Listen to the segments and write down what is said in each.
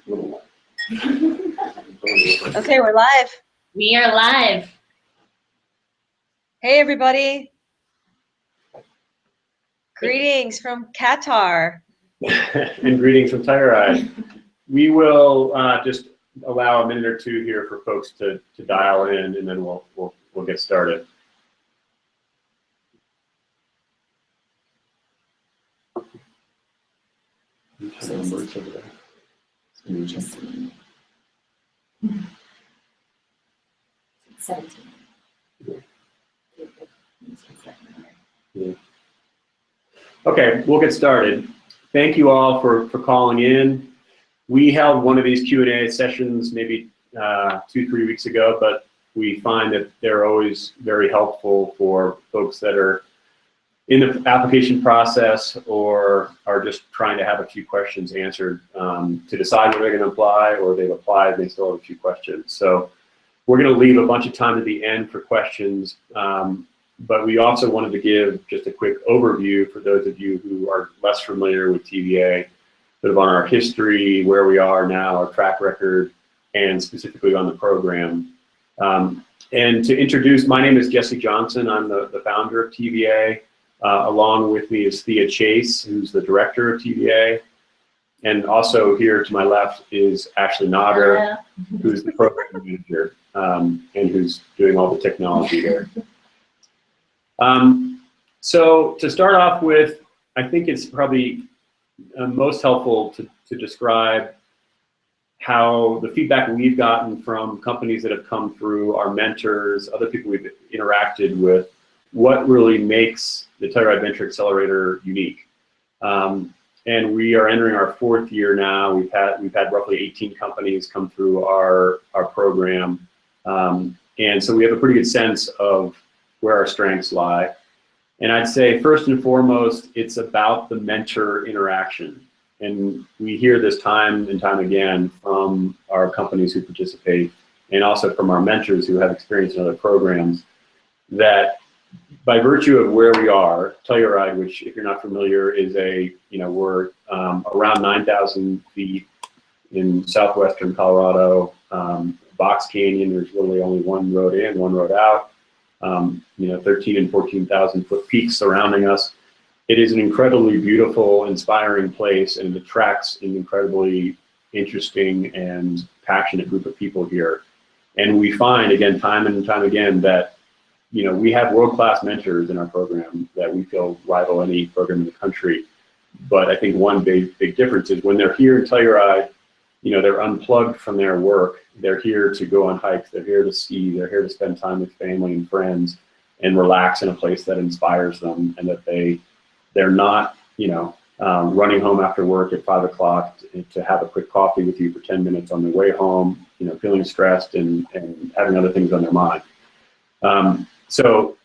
Okay, we're live. We are live. Hey, everybody. Greetings from Qatar. And greetings from Telluride. We will just allow a minute or two here for folks to dial in, and then we'll get started. Numbers over there. Just 17. Yeah. Okay, we'll get started. Thank you all for calling in. We held one of these Q&A sessions maybe 2-3 weeks ago, but we find that they're always very helpful for folks that are in the application process or are just trying to have a few questions answered to decide whether they're going to apply, or they've applied and they still have a few questions. So we're going to leave a bunch of time at the end for questions, but we also wanted to give just a quick overview for those of you who are less familiar with TVA, sort of on our history, where we are now, our track record, and specifically on the program. And to introduce, my name is Jesse Johnson. I'm the founder of TVA. Along with me is Thea Chase, who's the director of TVA. And also here to my left is Ashley Nager, who's the program manager and who's doing all the technology here. So to start off with, I think it's probably most helpful to describe how the feedback we've gotten from companies that have come through, our mentors, other people we've interacted with, what really makes the Telluride Venture Accelerator unique. And we are entering our 4th year now. We've had roughly 18 companies come through our program. And so we have a pretty good sense of where our strengths lie. And I'd say first and foremost, it's about the mentor interaction. And we hear this time and time again from our companies who participate, and also from our mentors who have experience in other programs, that by virtue of where we are, Telluride, which if you're not familiar is we're around 9,000 feet in southwestern Colorado. Box Canyon, there's literally only one road in, one road out. 13 and 14,000 foot peaks surrounding us. It is an incredibly beautiful, inspiring place, and it attracts an incredibly interesting and passionate group of people here. And we find, again, time and time again, that we have world-class mentors in our program that we feel rival any program in the country. But I think one big difference is when they're here in Telluride, they're unplugged from their work. They're here to go on hikes. They're here to ski. They're here to spend time with family and friends and relax in a place that inspires them, and that they're not, running home after work at 5 o'clock to have a quick coffee with you for 10 minutes on their way home, feeling stressed and having other things on their mind. So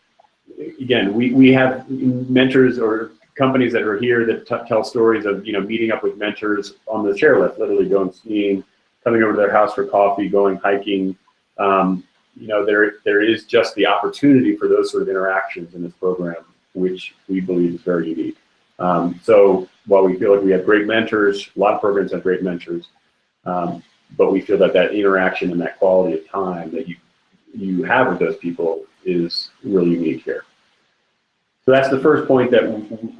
again, we have mentors or companies that are here that tell stories of, meeting up with mentors on the chairlift, literally going skiing, coming over to their house for coffee, going hiking. There is just the opportunity for those sort of interactions in this program, which we believe is very unique. So while we feel like we have great mentors, a lot of programs have great mentors, but we feel that interaction and that quality of time that you have with those people is really unique here. So that's the first point that,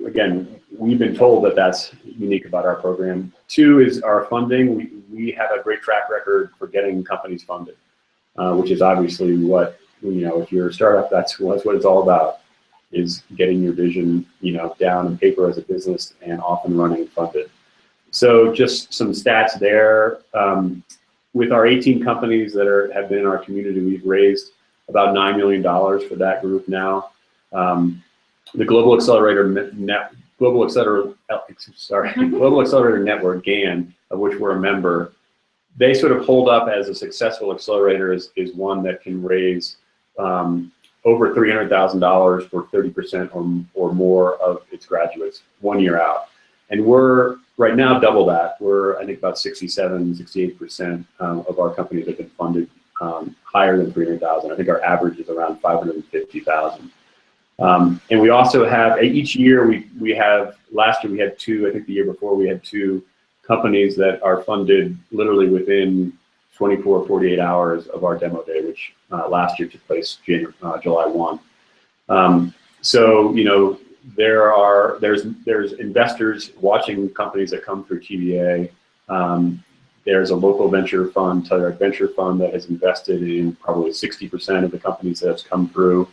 again, we've been told that that's unique about our program. 2 is our funding. We have a great track record for getting companies funded, which is obviously what, if you're a startup, that's what it's all about, is getting your vision, down on paper as a business and off and running funded. So just some stats there. With our 18 companies that have been in our community, we've raised about $9 million for that group now. The Global Accelerator Network, GAN, of which we're a member, they sort of hold up as a successful accelerator is one that can raise over $300,000 for 30% or more of its graduates 1 year out. And we're right now double that. We're, I think, about 68% of our companies have been funded higher than 300,000. I think our average is around 550,000. And we also have, each year we have, last year we had 2, I think the year before we had 2 companies that are funded literally within 24, 48 hours of our demo day, which last year took place July 1. So, you know, there's investors watching companies that come through TVA. There's a local venture fund, Telluride Venture Fund, that has invested in probably 60% of the companies that have come through.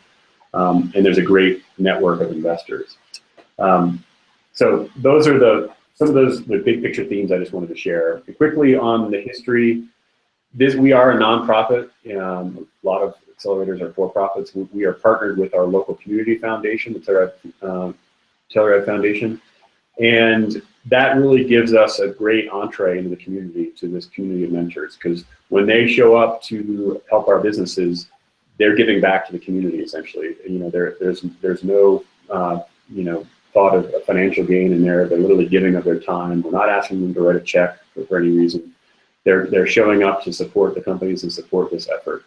And there's a great network of investors. So those are some of the big picture themes I just wanted to share. Quickly on the history, we are a nonprofit. A lot of accelerators are for-profits. We are partnered with our local community foundation, the Telluride Foundation. And that really gives us a great entree into the community, to this community of mentors, because when they show up to help our businesses, they're giving back to the community essentially. You know, there's no you know, thought of a financial gain in there. They're literally giving of their time. We're not asking them to write a check for any reason. They're showing up to support the companies and support this effort.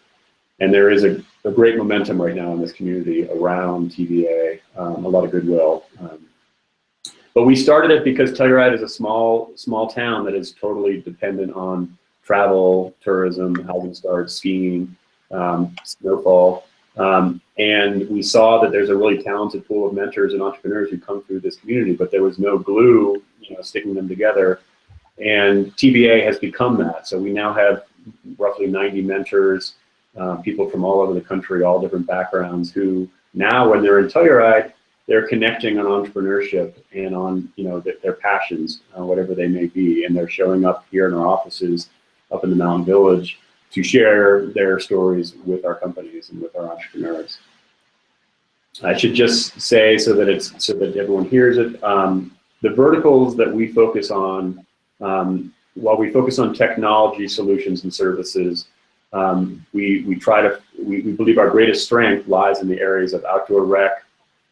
And there is a great momentum right now in this community around TVA, a lot of goodwill. But we started it because Telluride is a small town that is totally dependent on travel, tourism, housing starts, skiing, snowfall. And we saw that there's a really talented pool of mentors and entrepreneurs who come through this community, but there was no glue, you know, sticking them together. And TVA has become that. So we now have roughly 90 mentors, people from all over the country, all different backgrounds, who now, when they're in Telluride, they're connecting on entrepreneurship and on, you know, their passions, whatever they may be, and they're showing up here in our offices up in the Mountain Village to share their stories with our companies and with our entrepreneurs. I should just say, so that everyone hears it, the verticals that we focus on, while we focus on technology solutions and services, we believe our greatest strength lies in the areas of outdoor rec,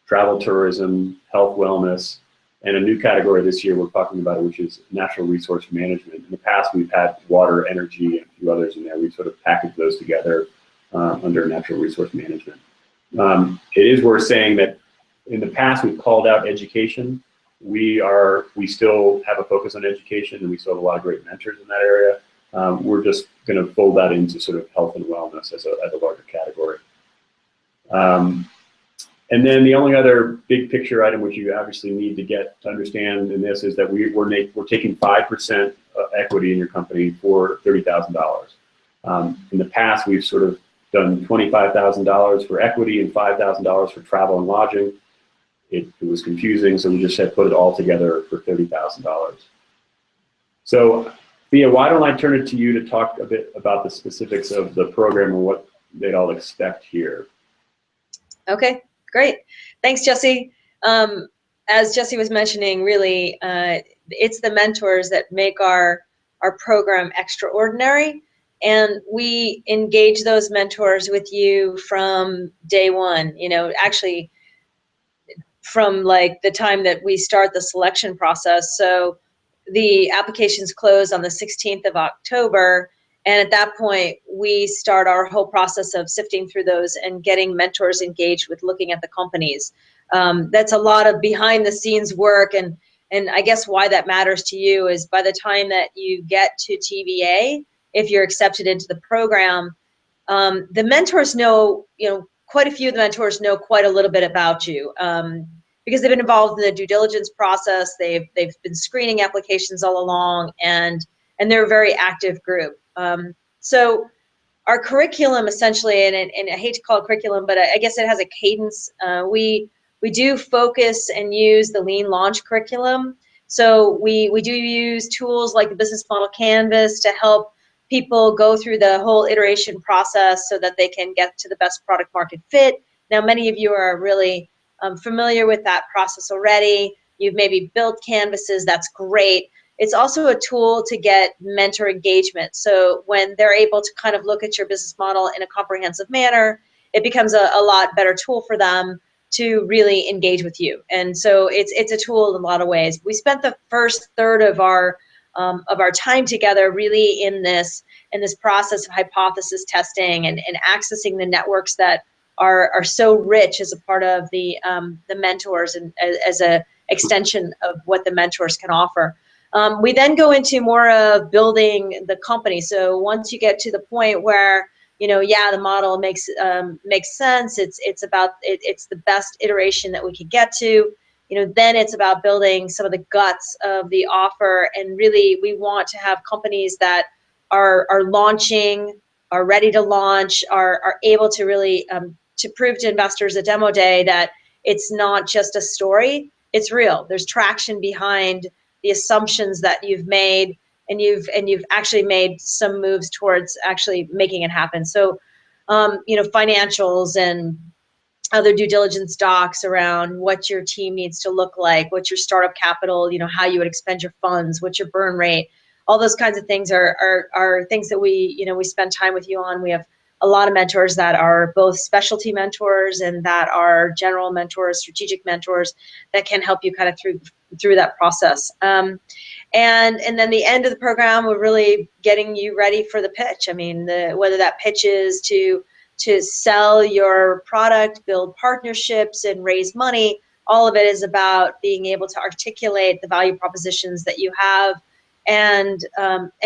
travel tourism, health wellness, and a new category this year we're talking about, which is natural resource management. In the past, we've had water, energy, and a few others in there. We sort of packaged those together under natural resource management. It is worth saying that in the past, we've called out education. We still have a focus on education, and we still have a lot of great mentors in that area. We're just going to fold that into sort of health and wellness as a larger category. And then the only other big picture item which you obviously need to understand in this is that we're taking 5% equity in your company for $30,000. In the past, we've sort of done $25,000 for equity and $5,000 for travel and lodging. It was confusing, so we just had put it all together for $30,000. So, Thea, why don't I turn it to you to talk a bit about the specifics of the program and what they'd all expect here. Okay, great. Thanks, Jesse. As Jesse was mentioning, really, it's the mentors that make our program extraordinary. And we engage those mentors with you from day one, you know, actually from like the time that we start the selection process. So the applications close on the 16th of October. And at that point, we start our whole process of sifting through those and getting mentors engaged with looking at the companies. That's a lot of behind the scenes work. And I guess why that matters to you is by the time that you get to TVA, if you're accepted into the program, the mentors know, you know, quite a few of the mentors know quite a little bit about you. Because they've been involved in the due diligence process, they've been screening applications all along, and they're a very active group. So our curriculum essentially, and I hate to call it curriculum, but I guess it has a cadence. We do focus and use the lean launch curriculum. So we do use tools like the business model canvas to help people go through the whole iteration process so that they can get to the best product market fit. Now, many of you are really familiar with that process already. You've maybe built canvases, that's great. It's also a tool to get mentor engagement. So when they're able to kind of look at your business model in a comprehensive manner, it becomes a lot better tool for them to really engage with you. And so it's a tool in a lot of ways. We spent the first third of our time together really in this process of hypothesis testing and accessing the networks that are so rich as a part of the mentors and as a extension of what the mentors can offer. We then go into more of building the company. So once you get to the point where, yeah, the model makes sense, it's the best iteration that we could get to, then it's about building some of the guts of the offer. And really, we want to have companies that are launching, are ready to launch, are able to really to prove to investors at demo day that it's not just a story, it's real. There's traction behind the assumptions that you've made, and you've actually made some moves towards actually making it happen. So, financials and other due diligence docs around what your team needs to look like, what's your startup capital, how you would expend your funds, what's your burn rate, all those kinds of things are things that we spend time with you on. We have a lot of mentors that are both specialty mentors and that are general mentors, strategic mentors that can help you kind of through that process. And then the end of the program, we're really getting you ready for the pitch. I mean, whether that pitch is to sell your product, build partnerships, and raise money, all of it is about being able to articulate the value propositions that you have, and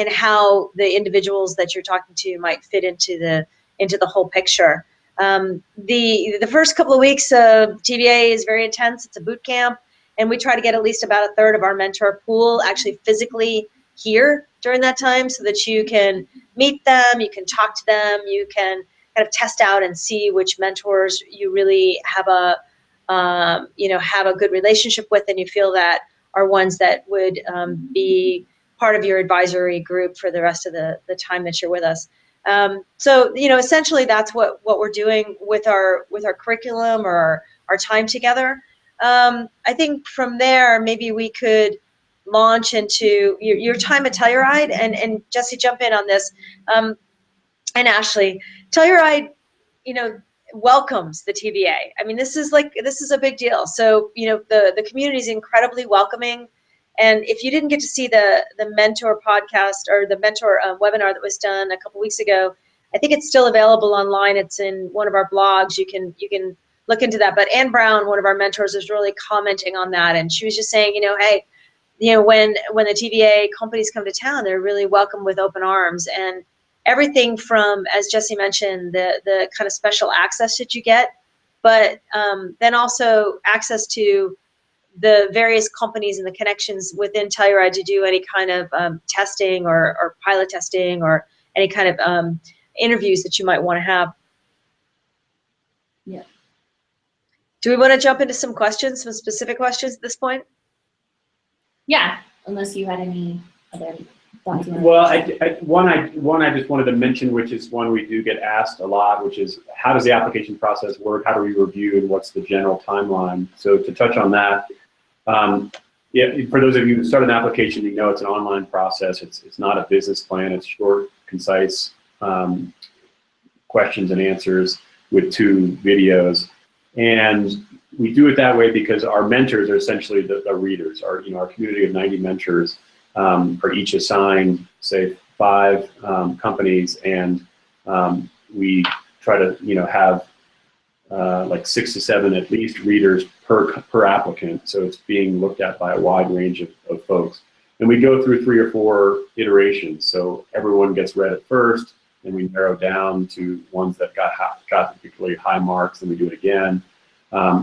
how the individuals that you're talking to might fit into the whole picture. The first couple of weeks of TVA is very intense. It's a boot camp, and we try to get at least about a third of our mentor pool actually physically here during that time, so that you can meet them, you can talk to them, you can kind of test out and see which mentors you really have a good relationship with, and you feel that are ones that would be part of your advisory group for the rest of the time that you're with us. So essentially that's what we're doing with our curriculum or our time together. I think from there maybe we could launch into your time at Telluride, and Jesse, jump in on this, and Ashley. Telluride, welcomes the TVA. I mean, this is a big deal. So, the community is incredibly welcoming. And if you didn't get to see the mentor podcast or the mentor webinar that was done a couple weeks ago, I think it's still available online. It's in one of our blogs. You can look into that. But Ann Brown, one of our mentors, is really commenting on that, and she was just saying, hey, when the TVA companies come to town, they're really welcome with open arms. And everything from, as Jesse mentioned, the kind of special access that you get, but then also access to the various companies and the connections within Telluride to do any kind of testing or pilot testing or any kind of interviews that you might want to have. Yeah. Do we want to jump into some questions, some specific questions at this point? Yeah, unless you had any other thoughts. Well, one I just wanted to mention, which is one we do get asked a lot, which is how does the application process work? How do we review, and what's the general timeline? So to touch on that, yeah, for those of you who start an application, it's an online process. It's not a business plan. It's short, concise questions and answers with 2 videos. And we do it that way because our mentors are essentially the readers. Our community of 90 mentors are each assigned, say, 5 companies, and we try to have like 6 to 7 at least readers per applicant. So it's being looked at by a wide range of folks. And we go through 3 or 4 iterations. So everyone gets read at first, and we narrow down to ones that got particularly high marks, and we do it again.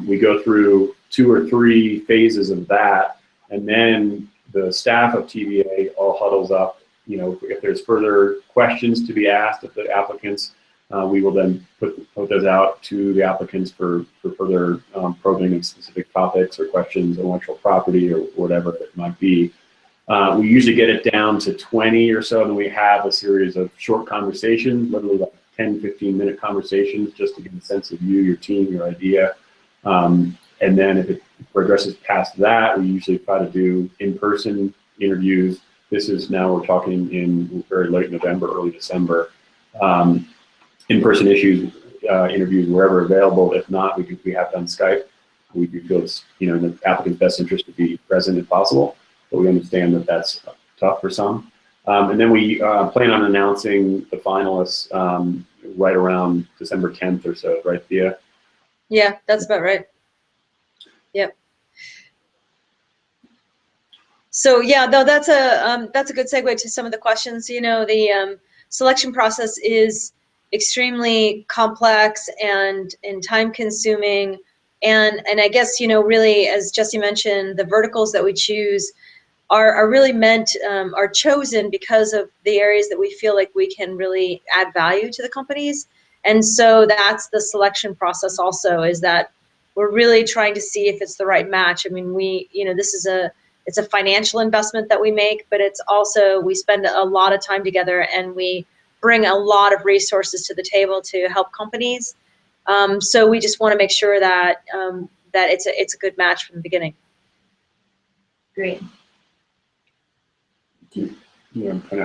We go through 2 or 3 phases of that, and then the staff of TVA all huddles up. If there's further questions to be asked of the applicants, we will then put those out to the applicants for further probing of specific topics or questions, intellectual property or whatever it might be. We usually get it down to 20 or so, and then we have a series of short conversations, literally like 10, 15-minute conversations, just to get a sense of you, your team, your idea. And then if it progresses past that, we usually try to do in-person interviews. This is now, we're talking in very late November, early December. In-person interviews wherever available. If not, we have done Skype. We do feel it's in the applicant's best interest to be present if possible, but we understand that that's tough for some. And then we plan on announcing the finalists right around December 10th or so, right, Thea? Yeah, that's about right. Yep. So yeah, though that's a good segue to some of the questions. You know, the selection process is extremely complex and time consuming, and I guess, you know, really, as Jesse mentioned, the verticals that we choose are really meant, are chosen because of the areas that we feel like we can really add value to the companies. And so that's the selection process also, is that we're really trying to see if it's the right match. I mean, you know, it's a financial investment that we make, but it's also, we spend a lot of time together and we bring a lot of resources to the table to help companies. So we just want to make sure that that it's a good match from the beginning. Great. Yeah, we're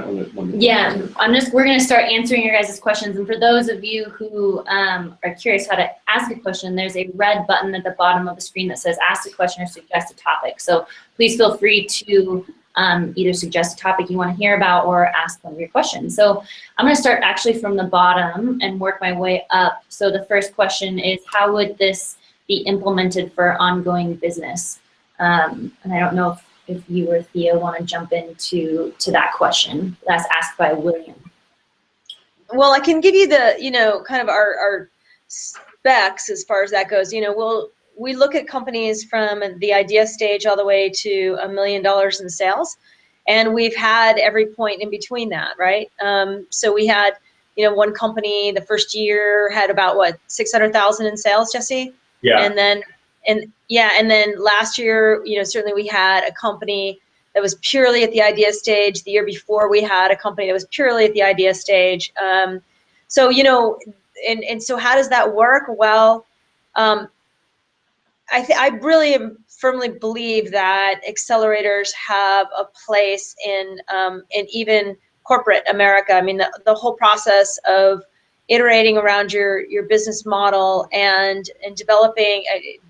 going to start answering your guys' questions. And for those of you who are curious how to ask a question, there's a red button at the bottom of the screen that says ask a question or suggest a topic. So please feel free to either suggest a topic you want to hear about or ask one of your questions. So I'm going to start actually from the bottom and work my way up. So the first question is, how would this be implemented for ongoing business? And I don't know if you or Thea want to jump into that question that's asked by William. Well, I can give you the, you know, kind of our specs as far as that goes. You know, we look at companies from the idea stage all the way to $1 million in sales, and we've had every point in between that, right? So we had, you know, one company the first year had about what, 600,000 in sales, Jesse? Yeah. And then last year, you know, certainly we had a company that was purely at the idea stage. The year before, we had a company that was purely at the idea stage. So, you know, and so how does that work? Well, I really firmly believe that accelerators have a place in even corporate America. I mean, the whole process of iterating around your business model and developing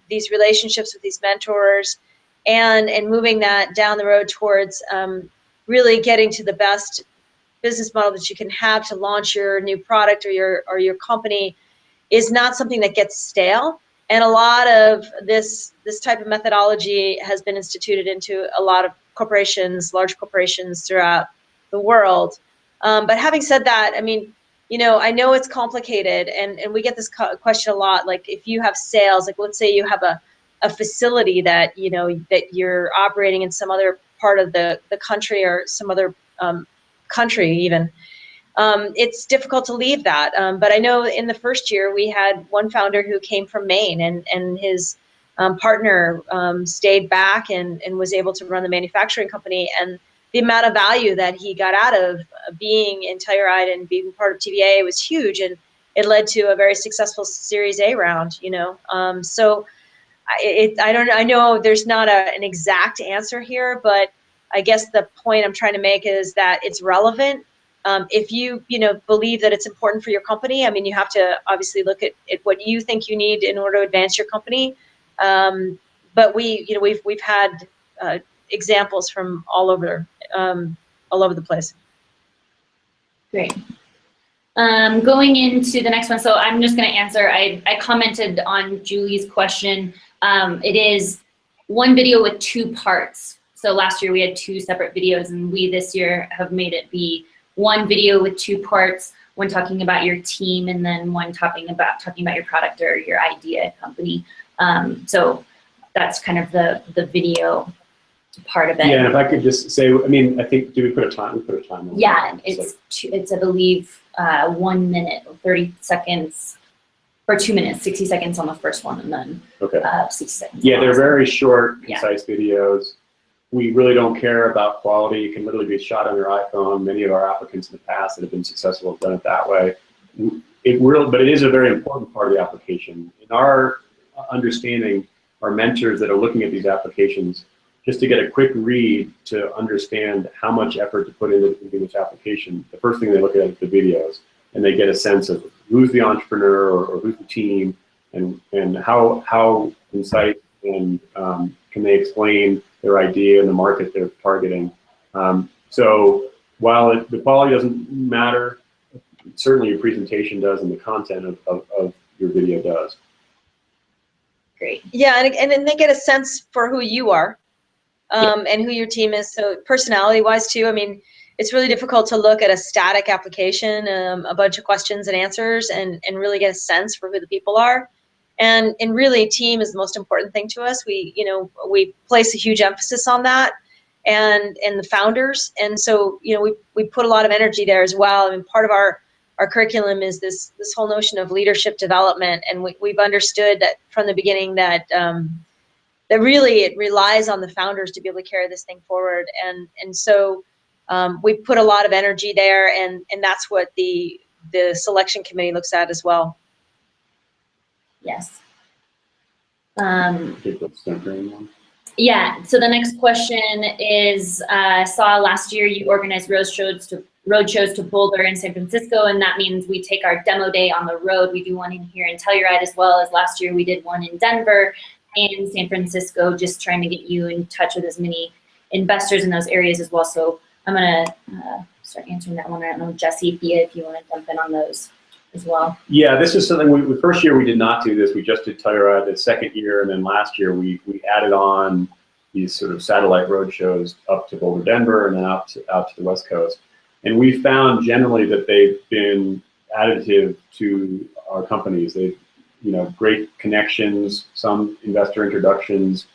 these relationships with these mentors and moving that down the road towards really getting to the best business model that you can have to launch your new product or your company is not something that gets stale. And a lot of this type of methodology has been instituted into a lot of corporations, large corporations throughout the world. But having said that, I mean, you know, I know it's complicated, and we get this question a lot. Like, if you have sales, like let's say you have a facility that, you know, that you're operating in some other part of the country or some other country even. It's difficult to leave that. But I know in the first year we had one founder who came from Maine, and his partner stayed back and was able to run the manufacturing company. And the amount of value that he got out of being in Telluride and being part of TVA was huge. And it led to a very successful Series A round, you know. So I know there's not an exact answer here, but I guess the point I'm trying to make is that it's relevant. If you know, believe that it's important for your company, I mean, you have to obviously look at what you think you need in order to advance your company. But we've had examples from all over the place. Great. Going into the next one, so I'm just going to answer. I commented on Julie's question. It is one video with two parts. So last year we had two separate videos, and we this year have made it be one video with two parts, one talking about your team and then one talking about your product or your idea company. So that's kind of the video part of it. Yeah, and if I could just say, I mean, I think, do we put a time? We put a time on yeah, it's I believe 1 minute, 30 seconds, or 2 minutes, 60 seconds on the first one, and then 60 seconds. Yeah, they're very short, concise videos. We really don't care about quality. It can literally be shot on your iPhone. Many of our applicants in the past that have been successful have done it that way. But it is a very important part of the application. In our understanding, our mentors that are looking at these applications, just to get a quick read to understand how much effort to put into this application, the first thing they look at is the videos, and they get a sense of who's the entrepreneur or who's the team, and how concise and can they explain their idea and the market they're targeting. So while the quality doesn't matter, certainly your presentation does, and the content of your video does. Great. Yeah, and then they get a sense for who you are. and who your team is. So personality-wise too, I mean, it's really difficult to look at a static application, a bunch of questions and answers, and really get a sense for who the people are. And really, team is the most important thing to us. We place a huge emphasis on that, and the founders. And so, we put a lot of energy there as well. I mean, part of our curriculum is this whole notion of leadership development, and we've understood that from the beginning that that really it relies on the founders to be able to carry this thing forward. And so we put a lot of energy there, and that's what the selection committee looks at as well. Yes. Take the centering one. Yeah, so the next question is, I saw last year you organized road shows to Boulder and San Francisco, and that means we take our demo day on the road. We do one in here in Telluride, as well as last year we did one in Denver and San Francisco, just trying to get you in touch with as many investors in those areas as well. So I'm gonna start answering that one. I don't know, Jesse, Thea, if you want to jump in on those as well. Yeah, this is something the first year we did not do this. We just did Telluride. The second year, and then last year we added on these sort of satellite road shows up to Boulder, Denver, and then out to the West Coast. And we found generally that they've been additive to our companies. They've, great connections, some investor introductions.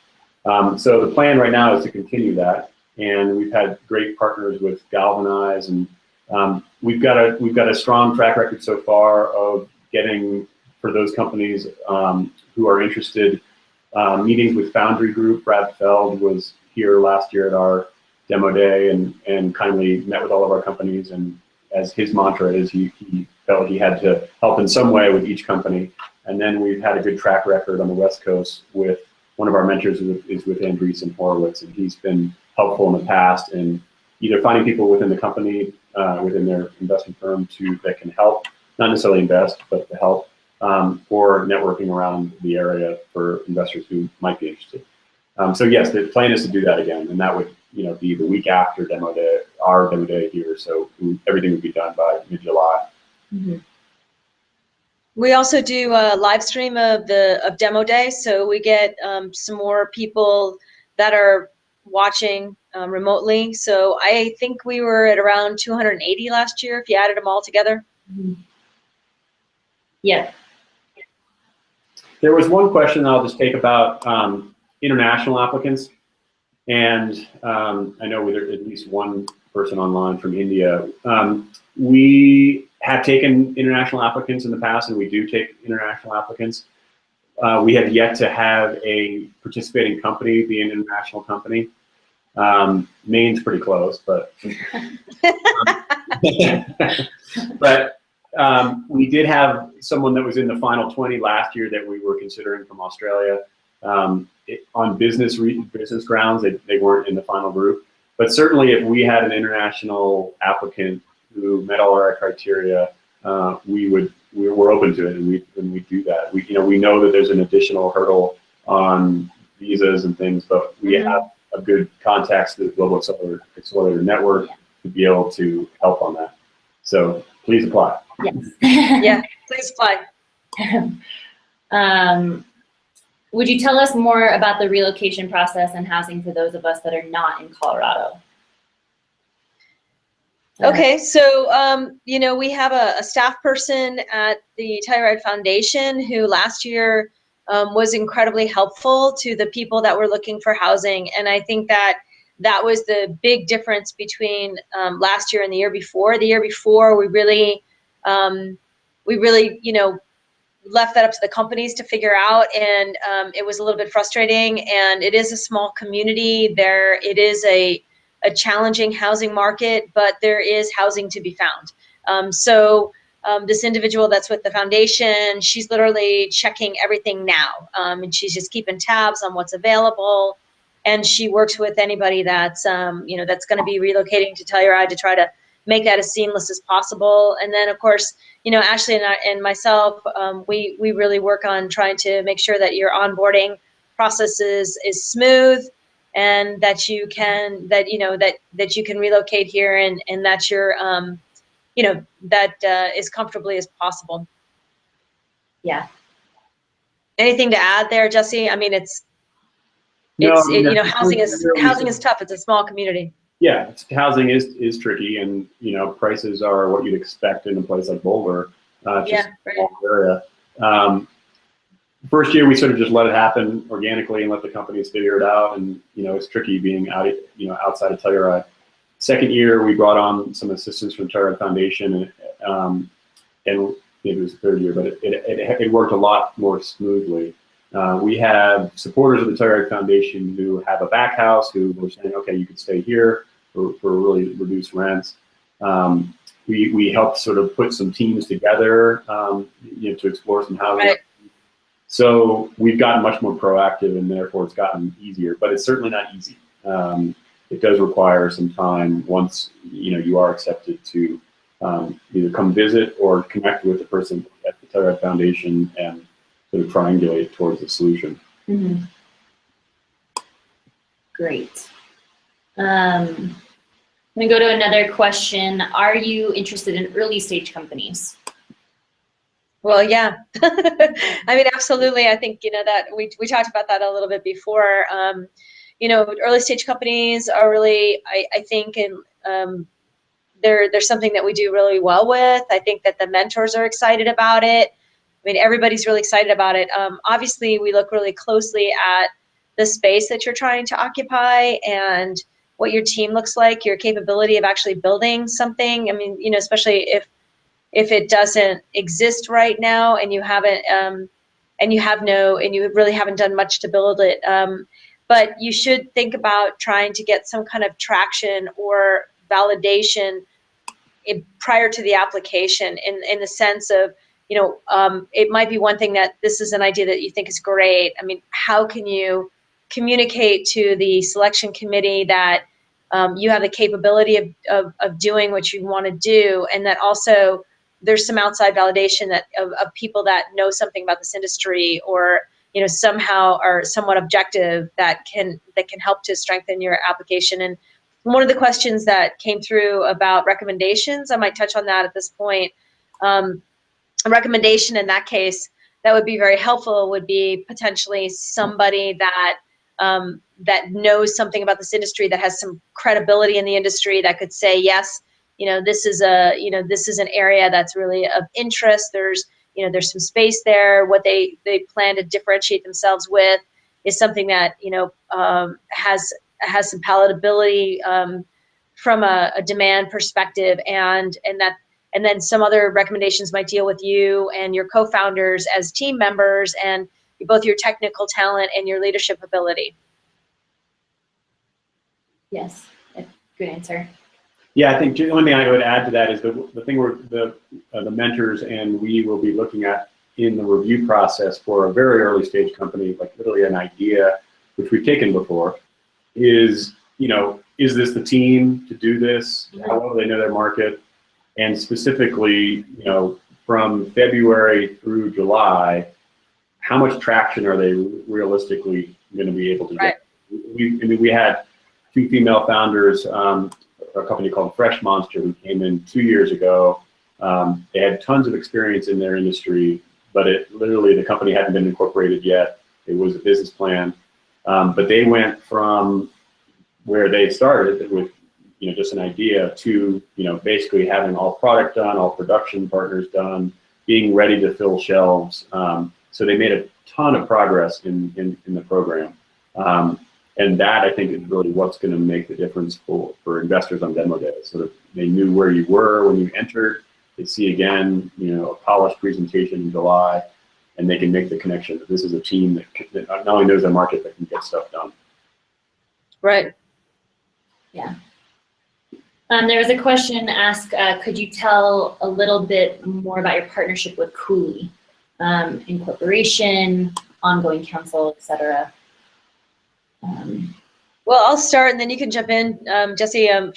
So the plan right now is to continue that, and we've had great partners with Galvanize, and we've got a strong track record so far of getting, for those companies who are interested, meetings with Foundry Group. Brad Feld was here last year at our demo day and kindly met with all of our companies, and as his mantra is, he felt he had to help in some way with each company. And then we've had a good track record on the West Coast with one of our mentors is with Andreessen Horowitz, and he's been helpful in the past in either finding people within the company, within their investment firm that can help, not necessarily invest, but to help, or networking around the area for investors who might be interested. So yes, the plan is to do that again, and that would be the week after demo day, our demo day here. So everything would be done by mid-July. Mm-hmm. We also do a live stream of demo day, so we get some more people that are watching remotely. So I think we were at around 280 last year if you added them all together. Mm-hmm. Yeah. There was one question I'll just take about international applicants, and I know there's at least one person online from India. We have taken international applicants in the past, and we do take international applicants. We have yet to have a participating company be an international company. Maine's pretty close, but but we did have someone that was in the final 20 last year that we were considering from Australia. On business grounds, they weren't in the final group. But certainly, if we had an international applicant who met all our criteria, we're open to it, and we do that. We know that there's an additional hurdle on visas and things, but we have a good contacts to the Global Accelerator Network to be able to help on that. So please apply. Yes. Yeah, please apply. Would you tell us more about the relocation process and housing for those of us that are not in Colorado? Okay, so we have a staff person at the Telluride Foundation who last year was incredibly helpful to the people that were looking for housing, and I think that was the big difference between last year and the year before. The year before, we really left that up to the companies to figure out, and it was a little bit frustrating. And it is a small community. It is a challenging housing market, but there is housing to be found. So this individual that's with the foundation, she's literally checking everything now, and she's just keeping tabs on what's available. And she works with anybody that's that's going to be relocating to Telluride to try to make that as seamless as possible. And then, of course, Ashley and myself, we really work on trying to make sure that your onboarding process is smooth, and that you can relocate here, and that you're as comfortably as possible. Yeah. Anything to add there, Jesse? I mean, it's. No, you know, housing is tough. It's a small community. Yeah, housing is tricky, and you know, prices are what you'd expect in a place like Boulder, just a small area. First year, we sort of just let it happen organically and let the companies figure it out, and you know, it's tricky being outside of Telluride. Second year, we brought on some assistance from Telluride Foundation, and maybe it was the third year, but it worked a lot more smoothly. We have supporters of the Telluride Foundation who have a back house who were saying, okay, you could stay here for really reduced rents. We helped sort of put some teams together, you know, to explore some housing. Right. So we've gotten much more proactive, and therefore it's gotten easier, but it's certainly not easy. It does require some time once, you know, you are accepted to either come visit or connect with the person at the Telluride Foundation and sort of triangulate towards the solution. Mm-hmm. Great. I'm gonna go to another question. Are you interested in early stage companies? Well, yeah. I mean, absolutely. I think, you know, that we talked about that a little bit before. You know, early stage companies are really, I think, and there's something that we do really well with. I think that the mentors are excited about it. I mean, everybody's really excited about it. Obviously, we look really closely at the space that you're trying to occupy and what your team looks like, your capability of actually building something. I mean, you know, especially if it doesn't exist right now and you haven't, and you really haven't done much to build it. But you should think about trying to get some kind of traction or validation prior to the application, in the sense of, you know, it might be one thing that this is an idea that you think is great. I mean, how can you communicate to the selection committee that you have the capability of doing what you want to do, and that also there's some outside validation that of people that know something about this industry, or you know, somehow are somewhat objective, that can help to strengthen your application. And one of the questions that came through about recommendations, I might touch on that at this point. A recommendation in that case that would be very helpful would be potentially somebody that that knows something about this industry, that has some credibility in the industry, that could say, yes, you know, this is an area that's really of interest. There's some space there. What they plan to differentiate themselves with is something that, you know, has some palatability from a demand perspective, and then some other recommendations might deal with you and your co-founders as team members, and both your technical talent and your leadership ability. Yes, good answer. Yeah, I think the only thing I would add to that is the thing the mentors and we will be looking at in the review process for a very early stage company, like literally an idea, which we've taken before, is, you know, is this the team to do this? How well do they know their market? And specifically, you know, from February through July, how much traction are they realistically going to be able to get? We had 2 female founders, a company called Fresh Monster, who came in 2 years ago. They had tons of experience in their industry, but literally the company hadn't been incorporated yet. It was a business plan, but they went from where they started with, you know, just an idea to, you know, basically having all product done, all production partners done, being ready to fill shelves. So they made a ton of progress in the program. And that, I think, is really what's going to make the difference for investors on demo day. So that they knew where you were when you entered. They see again, you know, a polished presentation in July, and they can make the connection that this is a team that not only knows their market, but can get stuff done. Right. Yeah. There was a question asked, could you tell a little bit more about your partnership with Cooley, incorporation, ongoing counsel, etc.? Well, I'll start and then you can jump in, Jesse. You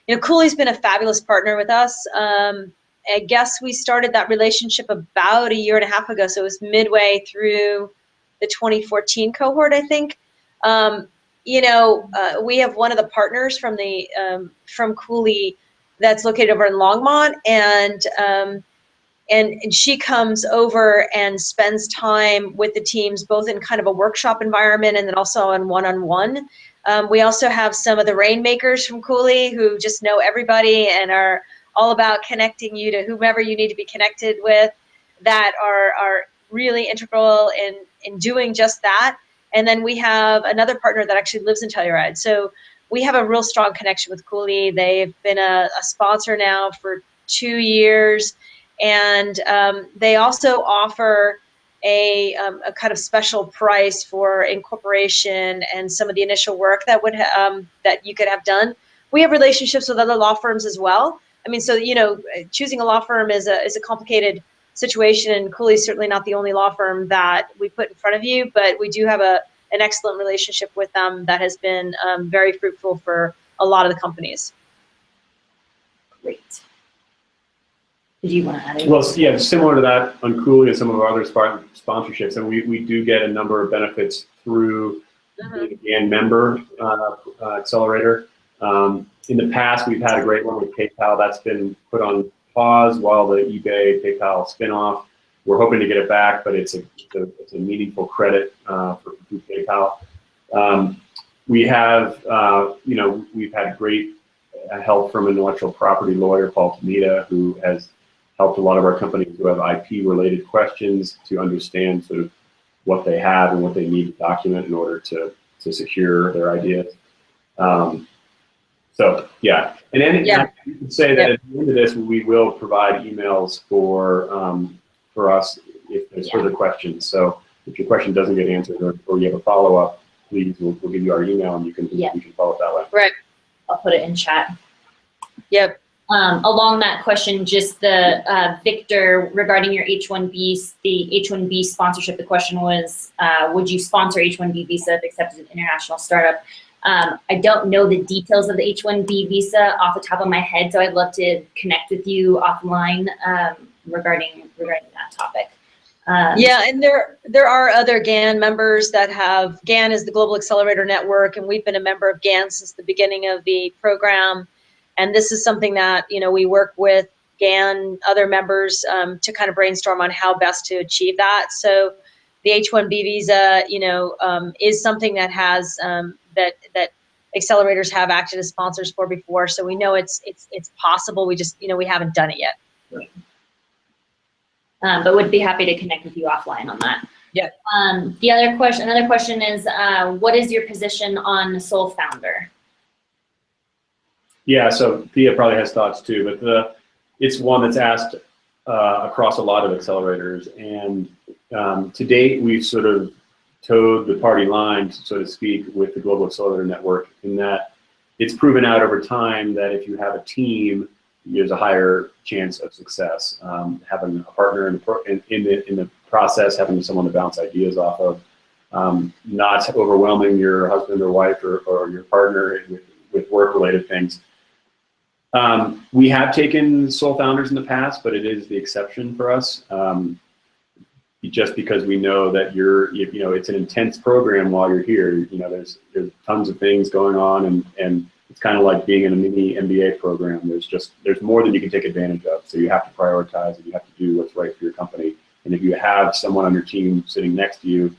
know, Cooley's been a fabulous partner with us. I guess we started that relationship about 1.5 years ago, so it was midway through the 2014 cohort, I think. You know, we have one of the partners from Cooley that's located over in Longmont, and and she comes over and spends time with the teams, both in kind of a workshop environment and then also on one-on-one. We also have some of the rainmakers from Cooley who just know everybody and are all about connecting you to whomever you need to be connected with, that are really integral in doing just that. And then we have another partner that actually lives in Telluride. So we have a real strong connection with Cooley. They've been a sponsor now for 2 years. And they also offer a kind of special price for incorporation and some of the initial work that would that you could have done. We have relationships with other law firms as well. I mean, so choosing a law firm is a complicated situation, and Cooley's certainly not the only law firm that we put in front of you, but we do have an excellent relationship with them that has been very fruitful for a lot of the companies. Great. Did you want to add anything? Well, yeah, similar to that on Cooley and some of our other sponsorships, and we do get a number of benefits through the GAN member accelerator. In the past, we've had a great one with PayPal. That's been put on pause while the eBay PayPal spinoff. We're hoping to get it back, but it's a meaningful credit for PayPal. We have we've had great help from an intellectual property lawyer, Paul Tamita, who has helped a lot of our companies who have IP-related questions to understand sort of what they have and what they need to document in order to secure their ideas. So yeah, and then you can say that at the end of this, we will provide emails for us if there's further questions. So if your question doesn't get answered or you have a follow-up, please, we'll give you our email and you can follow up that way. Right. I'll put it in chat. Yep. Along that question, just the Victor, regarding your H-1B, the H-1B sponsorship, the question was, would you sponsor H-1B visa if accepted as an international startup? I don't know the details of the H-1B visa off the top of my head, so I'd love to connect with you offline regarding that topic. Yeah, and there are other GAN members that have, GAN is the Global Accelerator Network, and we've been a member of GAN since the beginning of the program. And this is something that, we work with GAN, other members, to kind of brainstorm on how best to achieve that. So the H-1B visa, is something that has, that accelerators have acted as sponsors for before. So we know it's possible. We just, we haven't done it yet. Right. But would be happy to connect with you offline on that. Yeah. Another question is, what is your position on Sole Founder? Yeah, so Thea probably has thoughts too, but it's one that's asked across a lot of accelerators. And to date, we've sort of towed the party line, so to speak, with the Global Accelerator Network, in that it's proven out over time that if you have a team, there's a higher chance of success. Having a partner in the process, having someone to bounce ideas off of, not overwhelming your husband or wife or your partner with work-related things. We have taken sole founders in the past, but it is the exception for us. Just because we know that it's an intense program while you're here. There's tons of things going on, and it's kind of like being in a mini MBA program. There's more than you can take advantage of. So you have to prioritize and you have to do what's right for your company. And if you have someone on your team sitting next to you,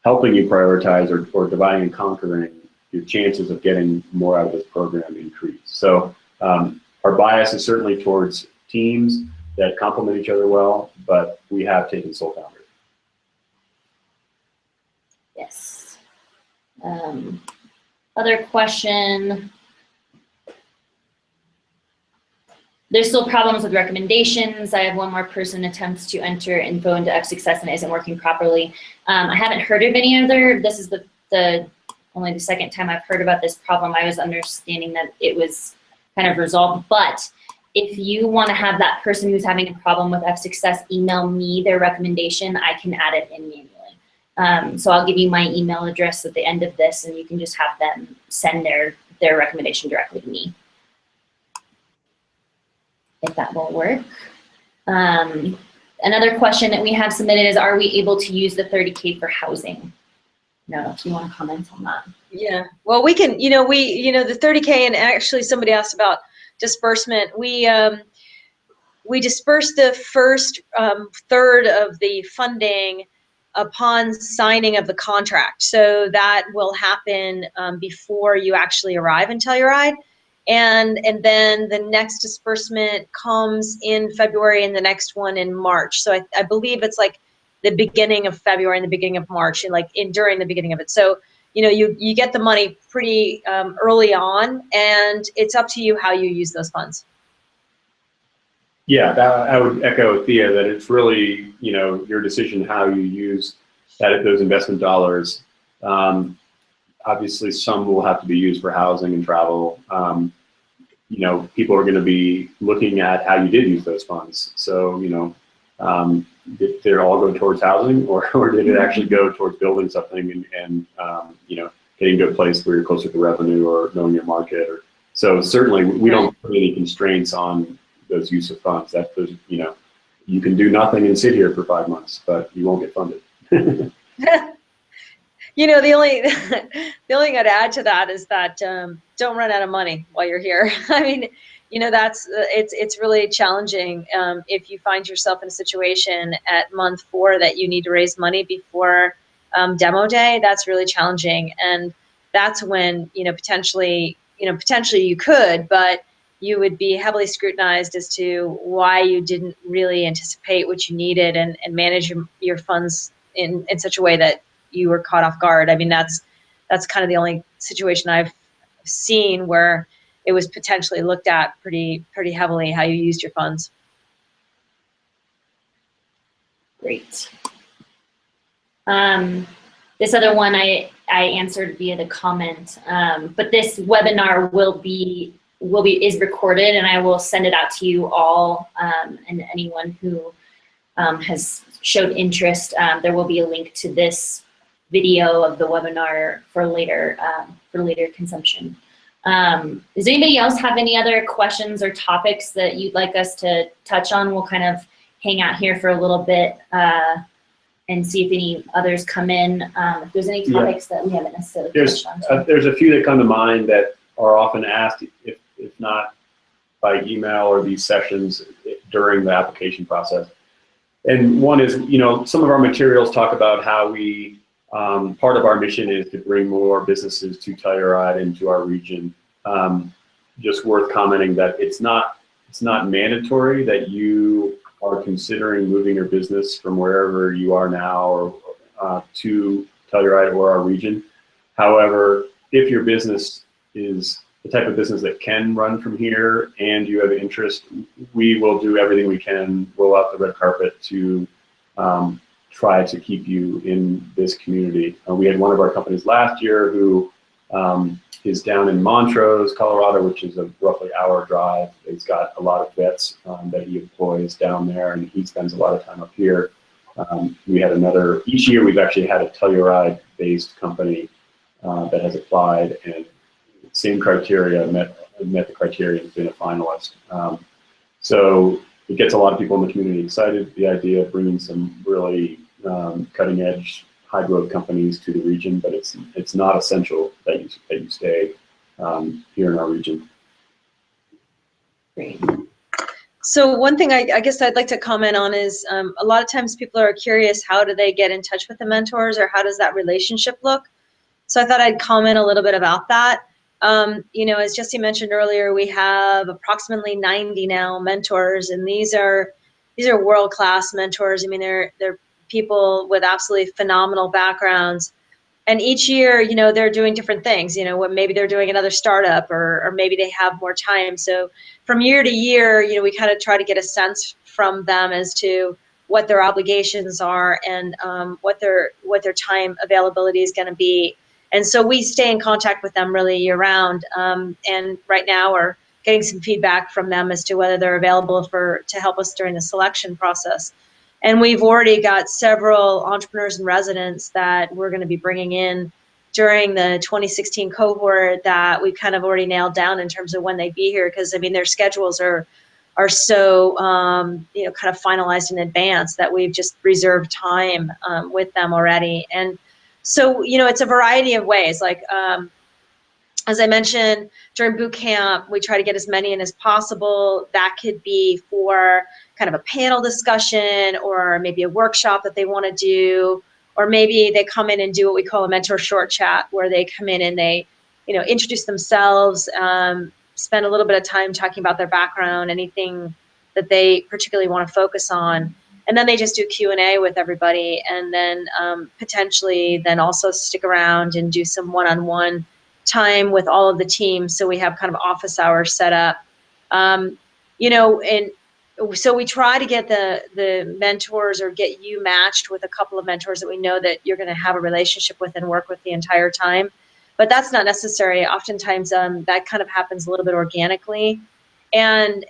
helping you prioritize or dividing and conquering, your chances of getting more out of this program increase. So our bias is certainly towards teams that complement each other well, but we have taken sole founders. Yes. Other question. There's still problems with recommendations. I have one more person attempts to enter info into F-Success and it isn't working properly. I haven't heard of any other. This is only the second time I've heard about this problem. I was understanding that it was kind of resolved, but if you want to have that person who's having a problem with F-Success email me their recommendation, I can add it in manually. So I'll give you my email address at the end of this and you can just have them send their recommendation directly to me, if that will work. Another question that we have submitted is, are we able to use the 30K for housing? No, if you want to comment on that. Yeah, well, we can, the 30K, and actually somebody asked about disbursement. We we disperse the first third of the funding upon signing of the contract. So that will happen before you actually arrive in Telluride. And then the next disbursement comes in February and the next one in March. So I believe it's like the beginning of February and the beginning of March, and like during the beginning of it. So, you know, you get the money pretty early on, and it's up to you how you use those funds. Yeah, I would echo Thea that it's really, you know, your decision how you use those investment dollars. Obviously, some will have to be used for housing and travel. You know, people are going to be looking at how you did use those funds. So, you know, did it all go towards housing, or did it actually go towards building something and you know, getting to a place where you're closer to revenue or knowing your market? Or so certainly we don't put any constraints on those use of funds. That those, you know, you can do nothing and sit here for 5 months, but you won't get funded. You know, the only thing I'd add to that is that don't run out of money while you're here. I mean, you know, that's it's really challenging if you find yourself in a situation at month 4 that you need to raise money before demo day. That's really challenging, and that's when, you know, potentially you could, but you would be heavily scrutinized as to why you didn't really anticipate what you needed and manage your funds in such a way that you were caught off guard. I mean, that's kind of the only situation I've seen where it was potentially looked at pretty heavily how you used your funds. Great. This other one I answered via the comment, but this webinar is recorded, and I will send it out to you all, and anyone who has showed interest. There will be a link to this video of the webinar for later consumption. Does anybody else have any other questions or topics that you'd like us to touch on? We'll kind of hang out here for a little bit and see if any others come in. If there's any topics that we haven't necessarily touched on. There's a few that come to mind that are often asked, if not by email or these sessions during the application process. And one is, you know, some of our materials talk about how we, part of our mission is to bring more businesses to Telluride and to our region. Just worth commenting that it's not mandatory that you are considering moving your business from wherever you are now or to Telluride or our region. However, if your business is the type of business that can run from here and you have interest, we will do everything we can, roll out the red carpet to try to keep you in this community. We had one of our companies last year who is down in Montrose, Colorado, which is a roughly hour drive. He's got a lot of vets that he employs down there, and he spends a lot of time up here. We had another, each year we've actually had a Telluride-based company that has applied, and same criteria, met the criteria and been a finalist. So it gets a lot of people in the community excited, the idea of bringing some really cutting edge, high growth companies to the region, but it's not essential that you stay here in our region. Great. So one thing I guess I'd like to comment on is a lot of times people are curious, how do they get in touch with the mentors, or how does that relationship look? So I thought I'd comment a little bit about that. You know, as Jesse mentioned earlier, we have approximately 90 now mentors, and these are world-class mentors. I mean, they're people with absolutely phenomenal backgrounds. And each year, you know, they're doing different things. You know, maybe they're doing another startup, or maybe they have more time. So from year to year, you know, we kind of try to get a sense from them as to what their obligations are and what their time availability is going to be. And so we stay in contact with them really year round. And right now we're getting some feedback from them as to whether they're available to help us during the selection process. And we've already got several entrepreneurs and residents that we're going to be bringing in during the 2016 cohort that we've kind of already nailed down in terms of when they'd be here. Because I mean, their schedules are so you know, kind of finalized in advance that we've just reserved time with them already. And so, you know, it's a variety of ways. Like as I mentioned, during boot camp, we try to get as many in as possible. That could be for kind of a panel discussion or maybe a workshop that they want to do, or maybe they come in and do what we call a mentor short chat, where they come in and they, introduce themselves, spend a little bit of time talking about their background, anything that they particularly want to focus on. And then they just do Q&A with everybody, and then potentially then also stick around and do some one-on-one time with all of the teams. So we have kind of office hours set up. And so we try to get the mentors, or get you matched with a couple of mentors that we know that you're going to have a relationship with and work with the entire time. But that's not necessary. Oftentimes that kind of happens a little bit organically. And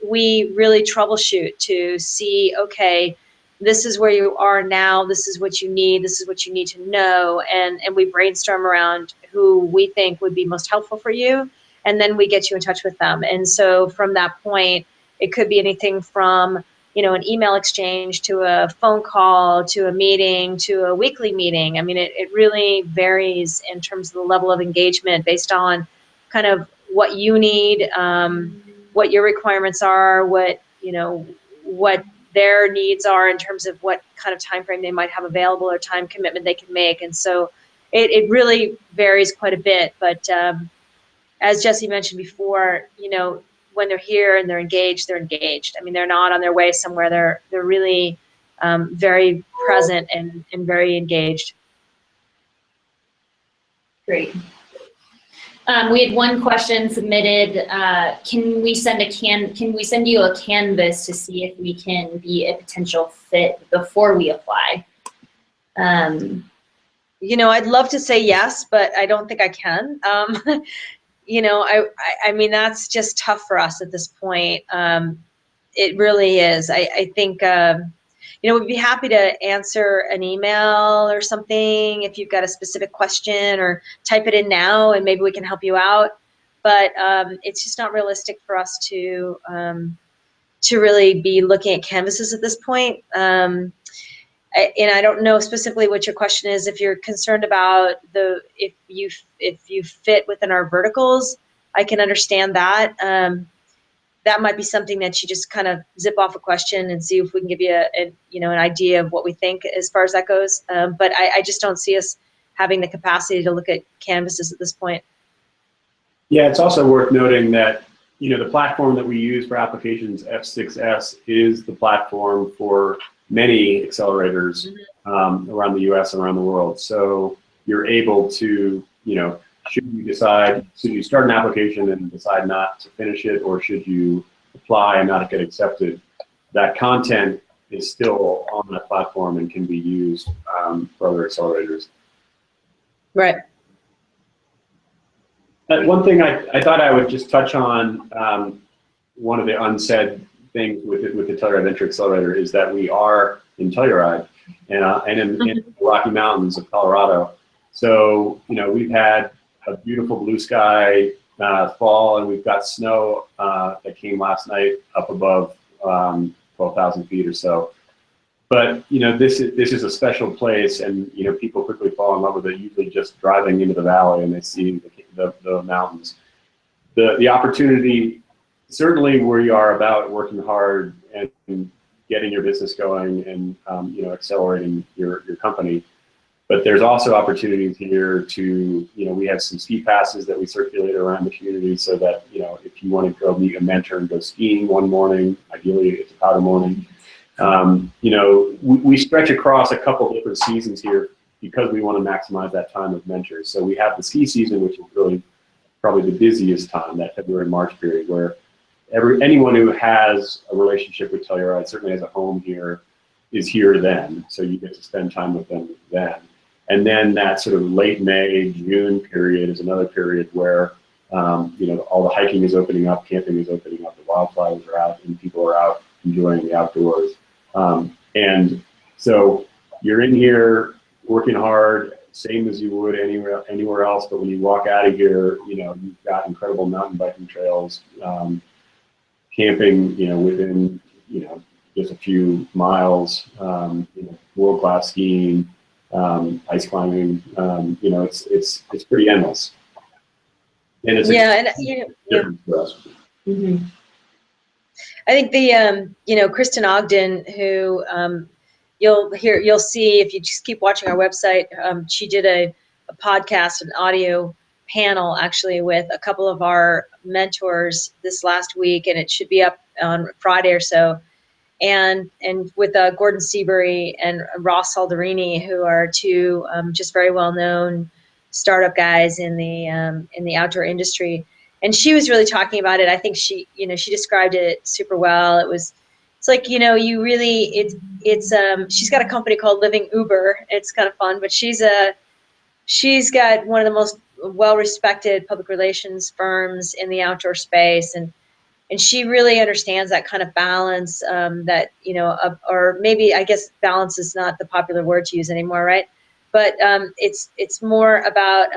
we really troubleshoot to see, okay, this is where you are now, this is what you need, this is what you need to know, and we brainstorm around who we think would be most helpful for you, and then we get you in touch with them. And so from that point, it could be anything from, an email exchange to a phone call to a meeting to a weekly meeting. I mean, it really varies in terms of the level of engagement based on kind of what you need, what your requirements are, what their needs are in terms of what kind of time frame they might have available or time commitment they can make. And so it really varies quite a bit. But as Jesse mentioned before, when they're here and they're engaged, they're engaged. I mean, they're not on their way somewhere. They're really very present and very engaged. Great. We had one question submitted. Can we send you a canvas to see if we can be a potential fit before we apply? I'd love to say yes, but I don't think I can. I mean, that's just tough for us at this point. It really is. I think, we'd be happy to answer an email or something if you've got a specific question, or type it in now and maybe we can help you out. But it's just not realistic for us to really be looking at canvases at this point. And I don't know specifically what your question is. If you're concerned about if you fit within our verticals, I can understand that. That might be something that you just kind of zip off a question and see if we can give you an idea of what we think as far as that goes. But I just don't see us having the capacity to look at canvases at this point. Yeah, it's also worth noting that the platform that we use for applications, F6S, is the platform for many accelerators around the U.S. and around the world. So you're able to, should you start an application and decide not to finish it, or should you apply and not get accepted, that content is still on that platform and can be used for other accelerators. Right. One thing I thought I would just touch on, one of the unsaid things with the Telluride Venture Accelerator is that we are in Telluride and in the Rocky Mountains of Colorado. So, we've had a beautiful blue sky fall, and we've got snow that came last night up above 12,000 feet or so. But, this is a special place, and, people quickly fall in love with it, usually just driving into the valley and they see the mountains. The opportunity, certainly we are about working hard and getting your business going and accelerating your company. But there's also opportunities here to, we have some ski passes that we circulate around the community, so that, if you want to go meet a mentor and go skiing one morning, ideally it's a powder morning. We stretch across a couple different seasons here because we want to maximize that time with mentors. So we have the ski season, which is really probably the busiest time, that February-March period, where anyone who has a relationship with Telluride, certainly has a home here, is here then. So you get to spend time with them then. And then that sort of late May, June period is another period where all the hiking is opening up, camping is opening up, the wildflowers are out, and people are out enjoying the outdoors. And so you're in here working hard, same as you would anywhere else. But when you walk out of here, you've got incredible mountain biking trails, camping, within, just a few miles, world-class skiing, ice climbing, it's pretty endless. And it's Yeah, and you know, yeah. different for us. Mm-hmm. I think the you know, Kristen Ogden, who you'll see if you just keep watching our website. She did a podcast, an audio panel actually with a couple of our mentors this last week, and it should be up on Friday or so. And with Gordon Seabury and Ross Saldarini, who are two just very well known startup guys in the outdoor industry. And she was really talking about it. I think she described it super well. It's like, you know, you really, it's she's got a company called Living Uber. It's kind of fun, but she's got one of the most well-respected public relations firms in the outdoor space, and she really understands that kind of balance, that, you know, or maybe, I guess balance is not the popular word to use anymore, right? But it's more about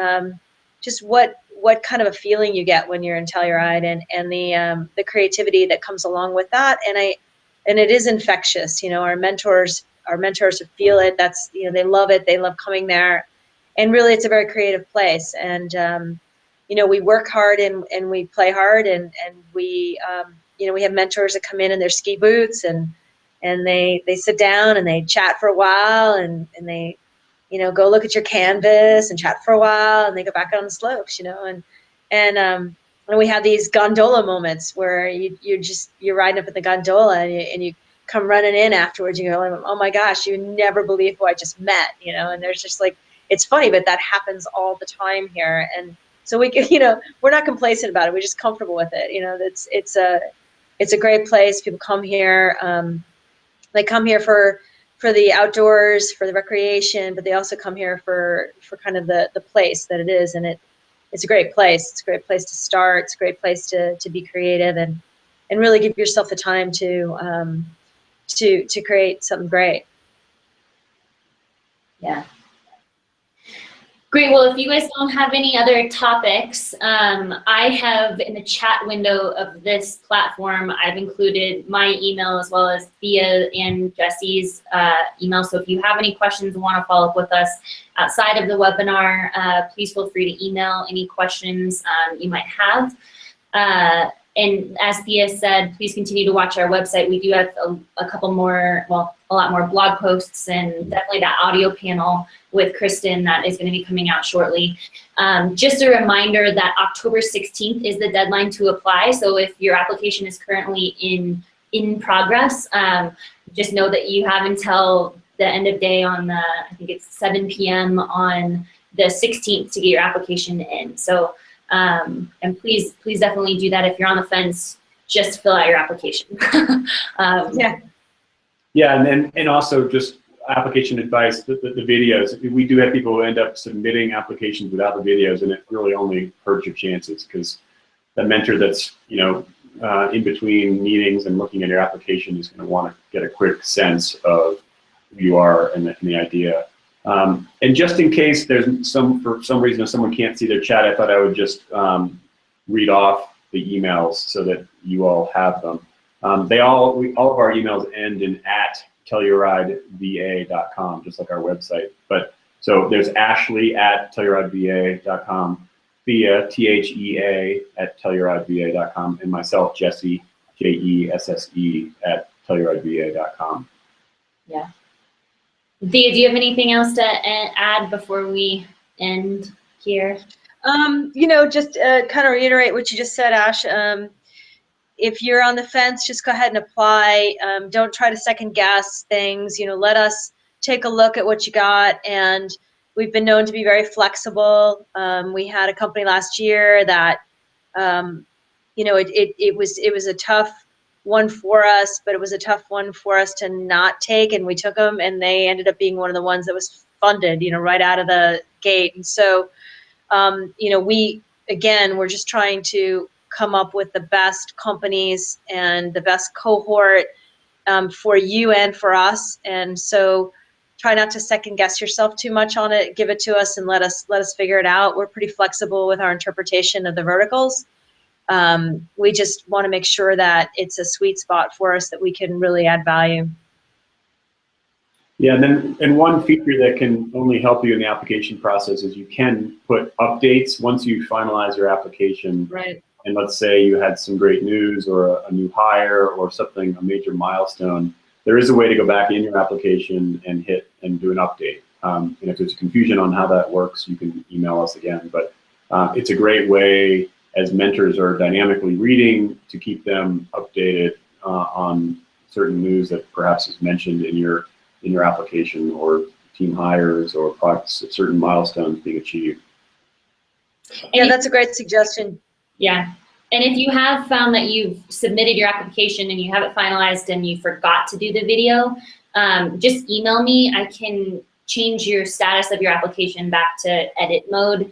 just what kind of a feeling you get when you're in Telluride, and the creativity that comes along with that. And it is infectious. You know, our mentors feel it. That's, you know, they love it. They love coming there, and really, it's a very creative place. And you know, we work hard and we play hard, and we you know, we have mentors that come in their ski boots, and they sit down and they chat for a while, and they, you know, go look at your canvas and chat for a while, and they go back on the slopes, you know, and we have these gondola moments where you're riding up in the gondola, and you come running in afterwards. You go, oh my gosh, you never believe who I just met, you know. And there's just like, it's funny, but that happens all the time here. And so we can, you know, we're not complacent about it. We're just comfortable with it. You know, it's a great place. People come here. They come here for the outdoors, for the recreation, but they also come here for kind of the place that it is. And it's a great place. It's a great place to start. It's a great place to be creative and really give yourself the time to create something great. Yeah. Great. Well, if you guys don't have any other topics, I have in the chat window of this platform, I've included my email as well as Thea and Jesse's email. So if you have any questions and want to follow up with us outside of the webinar, please feel free to email any questions you might have. And as Thea said, please continue to watch our website. We do have a couple more, well, a lot more blog posts, and definitely that audio panel with Kristen that is going to be coming out shortly. Just a reminder that October 16th is the deadline to apply. So if your application is currently in progress, just know that you have until the end of day on the, I think it's 7 p.m. on the 16th to get your application in. So and please definitely do that. If you're on the fence, just fill out your application. Yeah. Yeah, and also just application advice, the videos. We do have people who end up submitting applications without the videos, and it really only hurts your chances, because the mentor that's, you know, in between meetings and looking at your application is going to want to get a quick sense of who you are and the idea. And just in case there's for some reason, if someone can't see their chat, I thought I would just read off the emails so that you all have them. All of our emails end in @tellurideva.com, just like our website. But so there's Ashley @tellurideva.com, Thea, Thea @tellurideva.com, and myself, Jesse, JESSE @tellurideva.com. Yeah. Thea, do you have anything else to add before we end here? You know, just kind of reiterate what you just said, Ash. If you're on the fence, just go ahead and apply. Don't try to second guess things. You know, let us take a look at what you got. And we've been known to be very flexible. We had a company last year that, you know, it was a tough one for us, but it was a tough one for us to not take, and we took them, and they ended up being one of the ones that was funded, you know, right out of the gate. And so, you know, we're just trying to come up with the best companies and the best cohort for you and for us. And so try not to second guess yourself too much on it. Give it to us and let us figure it out. We're pretty flexible with our interpretation of the verticals. We just want to make sure that it's a sweet spot for us that we can really add value. Yeah, and one feature that can only help you in the application process is you can put updates once you finalize your application. Right. And let's say you had some great news or a new hire or something, a major milestone. There is a way to go back in your application and hit and do an update. And if there's confusion on how that works, you can email us again. But it's a great way, as mentors are dynamically reading, to keep them updated on certain news that perhaps is mentioned in your application, or team hires, or certain milestones being achieved. Yeah, that's a great suggestion. Yeah. And if you have found that you've submitted your application and you have it finalized and you forgot to do the video, just email me. I can change your status of your application back to edit mode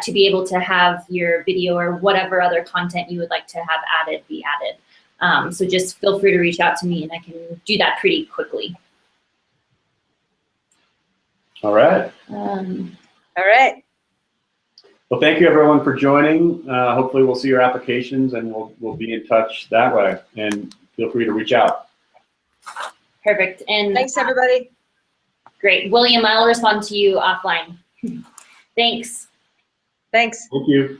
to be able to have your video or whatever other content you would like to have added be added. So just feel free to reach out to me and I can do that pretty quickly. All right. All right. Well, thank you everyone for joining. Hopefully we'll see your applications and we'll be in touch that way. And feel free to reach out. Perfect. And thanks everybody. Great. William, I'll respond to you offline. Thanks. Thanks. Thank you.